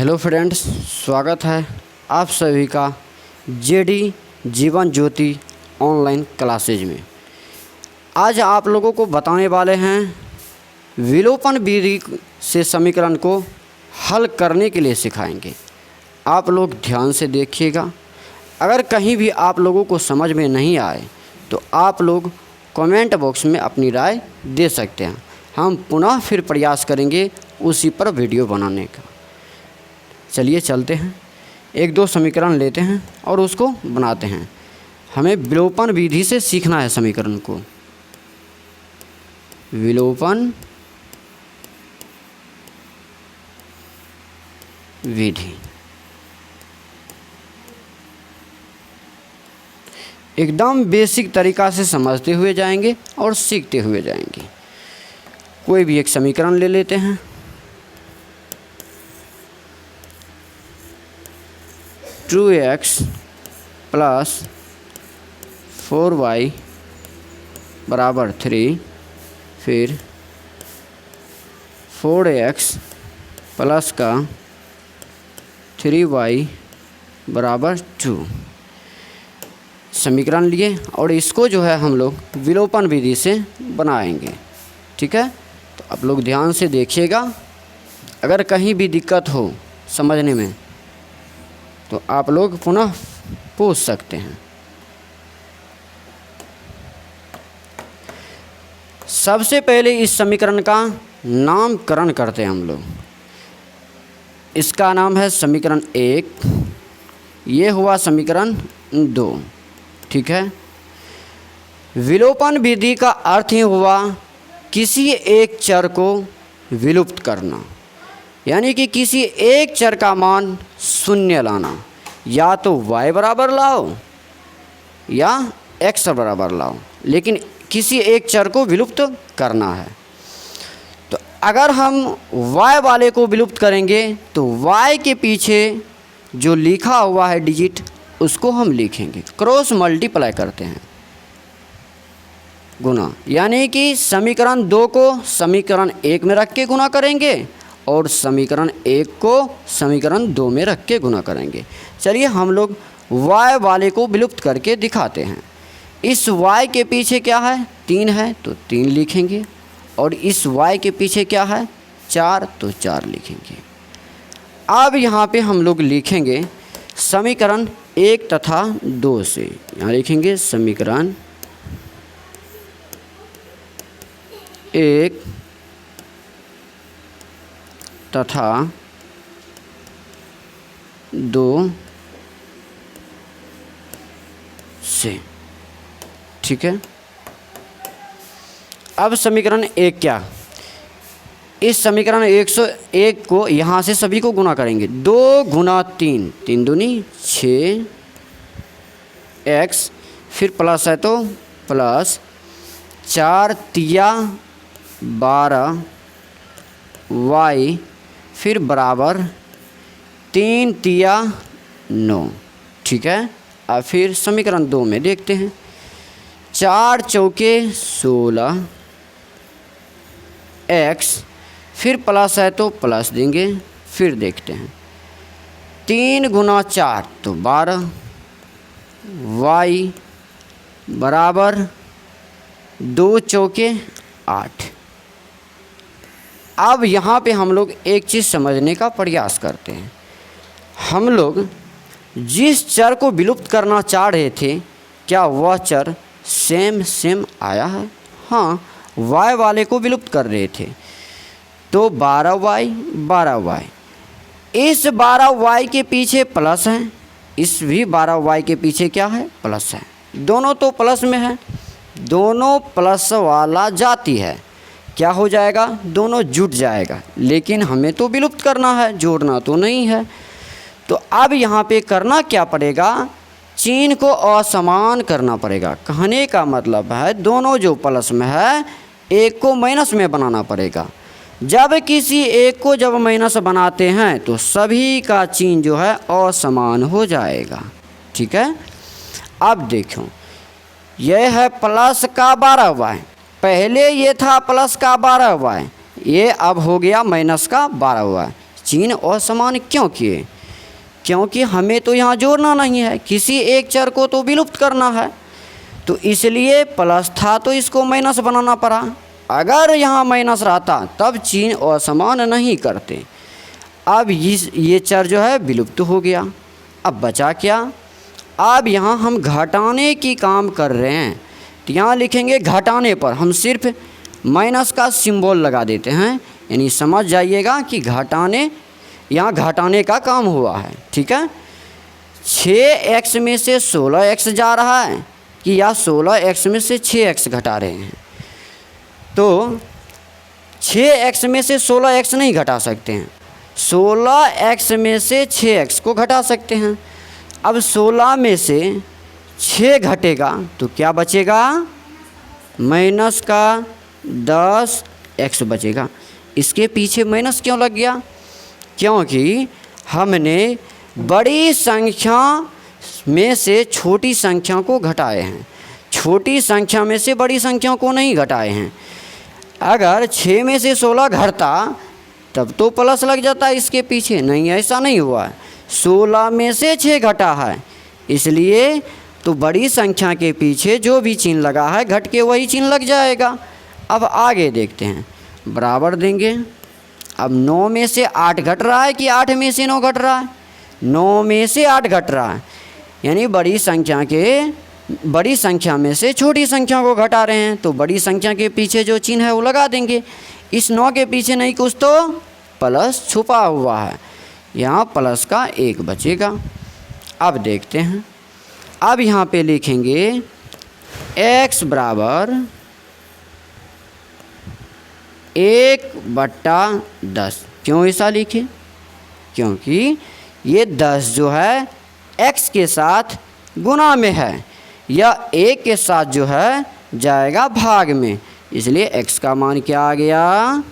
Hello friends, स्वागत है आप सभी का JD Jeevan Jyoti online classes में। आज आप लोगों को बताने वाले हैं विलोपन विधि से समीकरण को हल करने के लिए सिखाएंगे। आप लोग ध्यान से देखिएगा। अगर कहीं भी आप लोगों को समझ में नहीं आए तो आप लोग कमेंट बॉक्स में अपनी राय दे सकते हैं। हम पुनः फिर प्रयास करेंगे उसी पर वीडियो बनाने का। चलिए चलते हैं, एक दो समीकरण लेते हैं और उसको बनाते हैं। हमें विलोपन विधि से सीखना है समीकरण को। विलोपन विधि एकदम बेसिक तरीक़ा से समझते हुए जाएंगे और सीखते हुए जाएंगे। कोई भी एक समीकरण ले लेते हैं। 2x प्लस 4y बराबर 3, फिर 4x प्लस का 3y बराबर 2 समीकरण लिए और इसको जो है हम लोग विलोपन विधि से बनाएंगे। ठीक है, तो आप लोग ध्यान से देखिएगा। अगर कहीं भी दिक्कत हो समझने में तो आप लोग पुनः पूछ सकते हैं। सबसे पहले इस समीकरण का नामकरण करते हैं हम लोग। इसका नाम है समीकरण 1, ये हुआ समीकरण 2। ठीक है, विलोपन विधि का अर्थ ही हुआ किसी एक चर को विलुप्त करना, यानी कि किसी एक चर का मान शून्य लाना। या तो y बराबर लाओ या x बराबर लाओ, लेकिन किसी एक चर को विलुप्त करना है। तो अगर हम y वाले को विलुप्त करेंगे तो y के पीछे जो लिखा हुआ है डिजिट उसको हम लिखेंगे, क्रॉस मल्टीप्लाई करते हैं, गुना। यानी कि समीकरण 2 को समीकरण 1 में रख के गुना करेंगे और समीकरण 1 को समीकरण 2 में रख के गुना करेंगे। चलिए हम लोग y वाले को विलुप्त करके दिखाते हैं। इस y के पीछे क्या है, 3 है तो 3 लिखेंगे, और इस y के पीछे क्या है, 4 तो 4 लिखेंगे। अब यहाँ पे हम लोग लिखेंगे समीकरण 1 तथा 2 से। यहाँ लिखेंगे समीकरण 1 तथा 2 से। ठीक है, अब समीकरण 1 क्या, इस समीकरण 101 को यहाँ से सभी को गुना करेंगे। 2 गुना 3, 3 दूनी 6 x, फिर प्लस है तो प्लस 4 तिया 12 y, फिर बराबर 3 तिया 9। ठीक है, अब फिर समीकरण 2 में देखते हैं। 4 चौके 16 x, फिर प्लस है तो प्लस देंगे, फिर देखते हैं। 3 गुना 4 तो 12 y बराबर 2 चौके 8। अब यहाँ पे हम लोग एक चीज़ समझने का प्रयास करते हैं। हम लोग जिस चर को विलुप्त करना चाह रहे थे, क्या वह चर सेम आया है? हाँ, y वाले को विलुप्त कर रहे थे तो 12y 12y, इस 12y के पीछे प्लस है, इस भी 12y के पीछे क्या है, प्लस है। दोनों तो प्लस में है, दोनों प्लस वाला जाती है, क्या हो जाएगा, दोनों जुट जाएगा। लेकिन हमें तो विलुप्त करना है, जोड़ना तो नहीं है। तो अब यहाँ पे करना क्या पड़ेगा, चिन्ह को असमान करना पड़ेगा। कहने का मतलब है दोनों जो प्लस में है एक को माइनस में बनाना पड़ेगा। जब किसी एक को जब माइनस बनाते हैं तो सभी का चिन्ह जो है असमान हो जाएगा। ठीक है, अब देखो यह है प्लस का 12y, पहले ये था प्लस का 12y, ये अब हो गया माइनस का 12y। चिन्ह असमान क्यों किए? क्योंकि हमें तो यहाँ जोड़ना नहीं है, किसी एक चर को तो विलुप्त करना है, तो इसलिए प्लस था तो इसको माइनस बनाना पड़ा। अगर यहाँ माइनस रहता तब चिन्ह असमान नहीं करते। अब ये चर जो है विलुप्त हो गया। अब बचा क्या? अब यहाँ हम घटाने की काम कर रहे हैं, तो यहाँ लिखेंगे घटाने पर हम सिर्फ माइनस का सिंबल लगा देते हैं, यानी समझ जाइएगा कि घटाने, यहाँ घटाने का काम हुआ है। ठीक है, 6x में से 16x जा रहा है कि या 16x में से 6x घटा रहे हैं? तो 6x में से 16x नहीं घटा सकते हैं, 16x में से 6x को घटा सकते हैं। अब 16 में से 6 घटेगा तो क्या बचेगा? माइनस का 10x बचेगा। इसके पीछे माइनस क्यों लग गया? क्योंकि हमने बड़ी संख्या में से छोटी संख्या को घटाए हैं, छोटी संख्या में से बड़ी संख्या को नहीं घटाए हैं। अगर 6 में से 16 घटता तब तो प्लस लग जाता है इसके पीछे, नहीं ऐसा नहीं हुआ है, 16 में से 6 घटा है, इसलिए तो बड़ी संख्या के पीछे जो भी चिन्ह लगा है घट के वही चिन्ह लग जाएगा। अब आगे देखते हैं, बराबर देंगे। अब 9 में से 8 घट रहा है कि 8 में से 9 घट रहा है? 9 में से 8 घट रहा है, यानी बड़ी संख्या में से छोटी संख्या को घटा रहे हैं, तो बड़ी संख्या के पीछे जो चिन्ह है वो लगा देंगे। इस 9 के पीछे नहीं कुछ तो प्लस छुपा हुआ है, यहाँ प्लस का 1 बचेगा। अब देखते हैं, अब यहाँ पे लिखेंगे x बराबर 1/10। क्यों ऐसा लिखे? क्योंकि ये 10 जो है x के साथ गुना में है, या 1 के साथ जो है जाएगा भाग में, इसलिए x का मान क्या आ गया?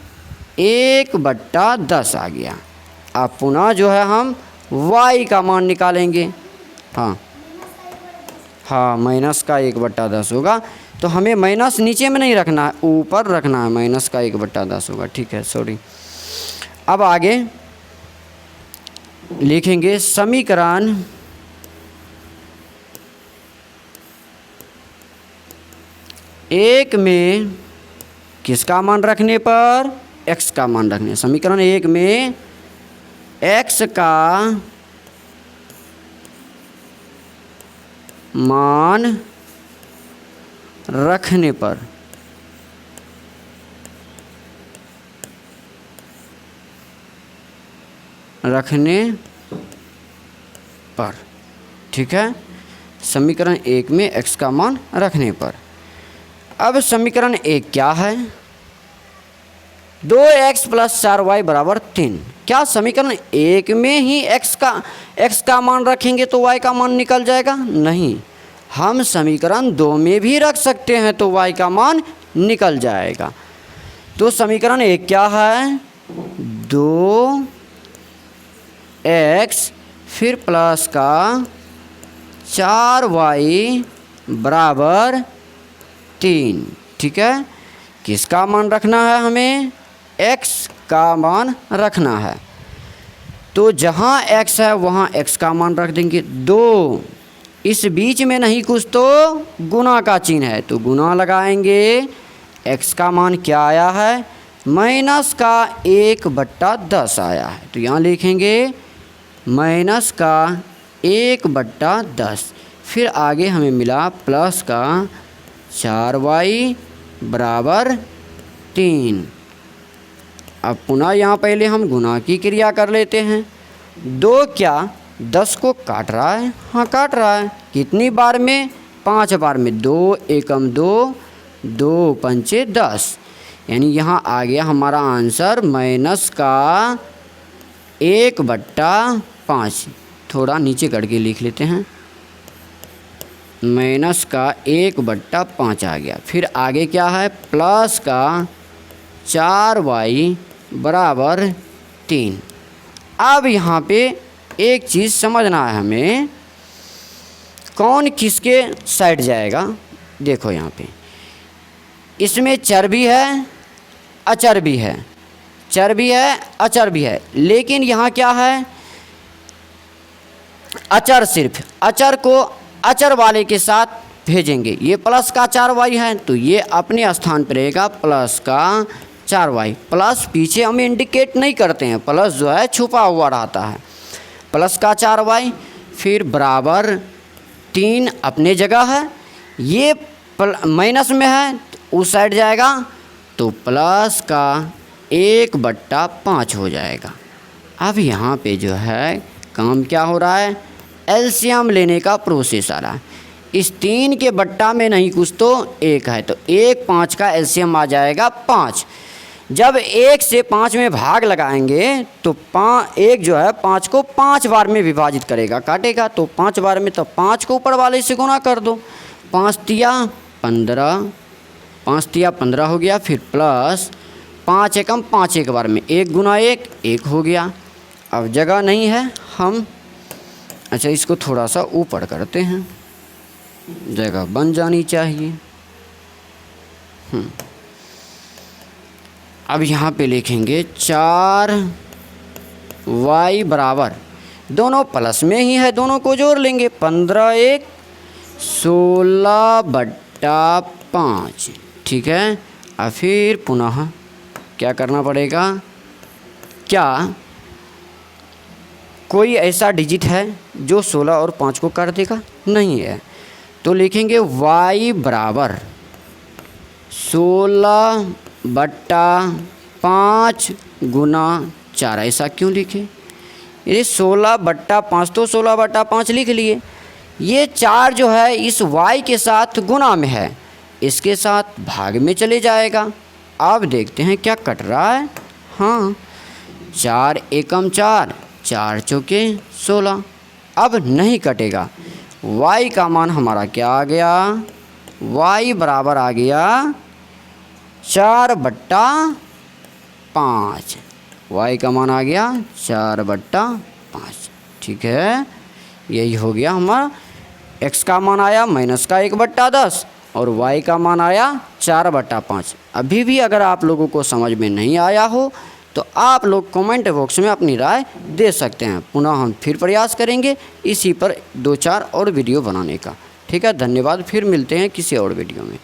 1/10 आ गया। अब पुनः जो है हम y का मान निकालेंगे। हाँ, माइनस का 1/10 होगा, तो हमें माइनस नीचे में नहीं रखना है, ऊपर रखना है, माइनस का 1/10 होगा। ठीक है, सॉरी। अब आगे लिखेंगे समीकरण 1 में किसका मान रखने पर? x का मान रखने। समीकरण 1 में x का मान रखने पर ठीक है, समीकरण 1 में x का मान रखने पर। अब समीकरण 1 क्या है? 2x + 4y = 3। क्या समीकरण 1 में ही x का मान रखेंगे तो y का मान निकल जाएगा? नहीं, हम समीकरण 2 में भी रख सकते हैं तो y का मान निकल जाएगा। तो समीकरण 1 क्या है? 2x फिर प्लस का 4y = 3। ठीक है, किसका मान रखना है? हमें x का मान रखना है, तो जहाँ x है वहाँ x का मान रख देंगे। 2 इस बीच में नहीं कुछ तो गुना का चिन्ह है, तो गुना लगाएंगे। x का मान क्या आया है? माइनस का 1/10 आया है, तो यहाँ लिखेंगे माइनस का 1/10। फिर आगे हमें मिला प्लस का 4y = 3। अब पुनः यहाँ पहले हम गुना की क्रिया कर लेते हैं। 2 क्या 10 को काट रहा है? हाँ, काट रहा है। कितनी बार में? 5 बार में। 2 एकम 2, 2 पंचे 10, यानी यहाँ आ गया हमारा आंसर माइनस का 1/5। थोड़ा नीचे करके लिख लेते हैं, माइनस का 1/5 आ गया। फिर आगे क्या है? प्लस का 4y = 3। अब यहाँ पे एक चीज़ समझना है हमें, कौन किसके साइड जाएगा। देखो यहाँ पे इसमें चर भी है, अचर भी है। चर भी है अचर भी है, लेकिन यहाँ क्या है, अचर। सिर्फ अचर को अचर वाले के साथ भेजेंगे। ये प्लस का 4y है तो ये अपने स्थान पर रहेगा प्लस का 4y। प्लस पीछे हम इंडिकेट नहीं करते हैं, प्लस जो है छुपा हुआ रहता है। प्लस का 4y फिर बराबर 3 अपने जगह है, ये माइनस में है तो उस साइड जाएगा तो प्लस का 1/5 हो जाएगा। अब यहाँ पे जो है काम क्या हो रहा है, एलसीएम लेने का प्रोसेस आ रहा है। इस 3 के बट्टा में नहीं कुछ तो 1 है तो 1 5 का एलसीएम आ जाएगा 5। जब 1 से 5 में भाग लगाएंगे तो 1 जो है 5 को 5 बार में विभाजित करेगा, काटेगा तो 5 बार में, तो 5 को ऊपर वाले से गुना कर दो। 5 तिया 15, 5 तिया 15 हो गया। फिर प्लस 5 एकम 5 एक बार में, 1 गुना 1 1 हो गया। अब जगह नहीं है हम, अच्छा इसको थोड़ा सा ऊपर करते हैं, जगह बन जानी चाहिए। अब यहाँ पे लिखेंगे 4y बराबर, दोनों प्लस में ही है, दोनों को जोड़ लेंगे। 15 1 16/5, ठीक है। और फिर पुनः क्या करना पड़ेगा, क्या कोई ऐसा डिजिट है जो 16 और 5 को कर देगा, नहीं है। तो लिखेंगे y बराबर 16/5 गुना 4। ऐसा क्यों लिखे, ये 16/5 तो 16/5 लिख लिए। ये 4 जो है इस y के साथ गुना में है, इसके साथ भाग में चले जाएगा। अब देखते हैं क्या कट रहा है। हाँ 4 एकम 4, 4 चौके 16। अब नहीं कटेगा। y का मान हमारा क्या आ गया, y बराबर आ गया 4/5। y का मान आ गया 4/5, ठीक है। यही हो गया हमारा। x का मान आया माइनस का 1/10 और y का मान आया 4/5। अभी भी अगर आप लोगों को समझ में नहीं आया हो तो आप लोग कमेंट बॉक्स में अपनी राय दे सकते हैं। पुनः हम फिर प्रयास करेंगे इसी पर 2-4 और वीडियो बनाने का, ठीक है। धन्यवाद, फिर मिलते हैं किसी और वीडियो में।